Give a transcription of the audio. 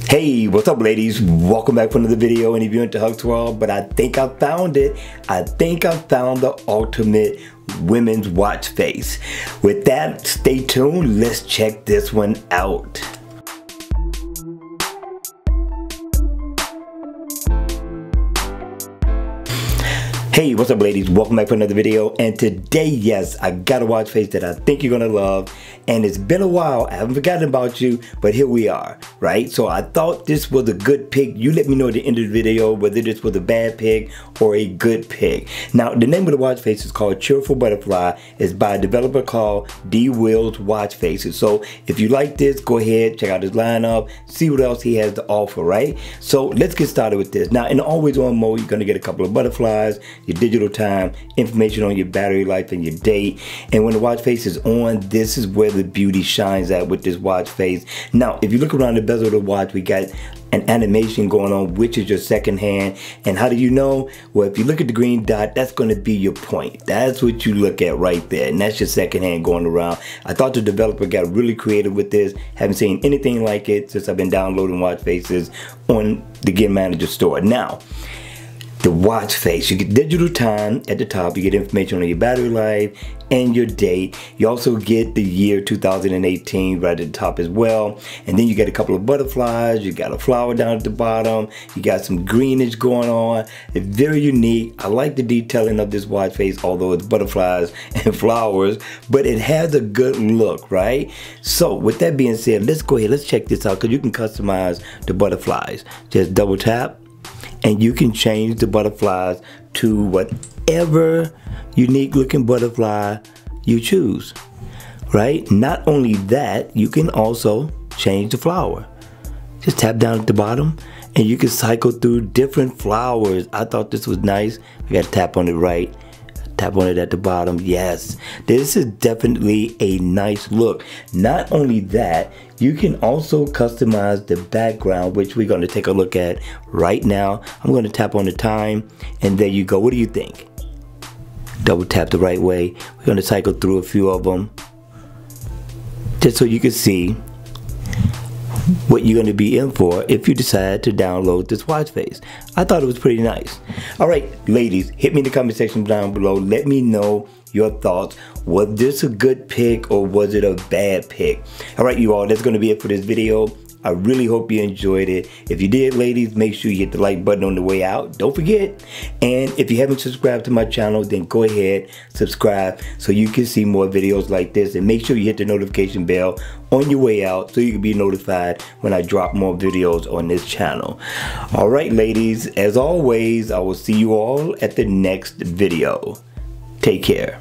Hey, what's up ladies? Welcome back for another video, and if you're into Hugs World, but I think I found it. I think I found the ultimate women's watch face. With that, stay tuned. Let's check this one out. Hey, what's up ladies? Welcome back for another video, and today, yes, I got a watch face that I think you're gonna love, and it's been a while. I haven't forgotten about you, but here we are, right? So I thought this was a good pick. You let me know at the end of the video whether this was a bad pick or a good pick. Now, the name of the watch face is called Cheerful Butterfly. It's by a developer called D. Will's Watch Faces. So if you like this, go ahead, check out his lineup, see what else he has to offer, right? So let's get started with this. Now, in the always on mode, you're gonna get a couple of butterflies, your digital time, information on your battery life and your date. And when the watch face is on, this is where the beauty shines at with this watch face. Now, if you look around the bezel of the watch, we got an animation going on, which is your second hand. And how do you know? Well, if you look at the green dot, that's going to be your point. That's what you look at right there, and that's your second hand going around. I thought the developer got really creative with this. Haven't seen anything like it since I've been downloading watch faces on the Gear Manager store. Now, the watch face, you get digital time at the top, you get information on your battery life and your date. You also get the year 2018 right at the top as well. And then you get a couple of butterflies, you got a flower down at the bottom, you got some greenish going on. It's very unique. I like the detailing of this watch face, although it's butterflies and flowers, but it has a good look, right? So with that being said, let's go ahead, let's check this out, because you can customize the butterflies. Just double tap, and you can change the butterflies to whatever unique looking butterfly you choose, right? Not only that, you can also change the flower. Just tap down at the bottom and you can cycle through different flowers. I thought this was nice. I got to tap on it right. Tap on it at the bottom. Yes, this is definitely a nice look. Not only that, you can also customize the background, which we're going to take a look at right now. I'm going to tap on the time, and there you go. What do you think? Double tap the right way. We're going to cycle through a few of them, just so you can see what you're going to be in for if you decide to download this watch face. I thought it was pretty nice. All right, ladies, hit me in the comment section down below. Let me know your thoughts. Was this a good pick or was it a bad pick? All right, you all, that's going to be it for this video. I really hope you enjoyed it. If you did, ladies, make sure you hit the like button on the way out. Don't forget. And if you haven't subscribed to my channel, then go ahead, subscribe so you can see more videos like this. And make sure you hit the notification bell on your way out so you can be notified when I drop more videos on this channel. All right, ladies, as always, I will see you all at the next video. Take care.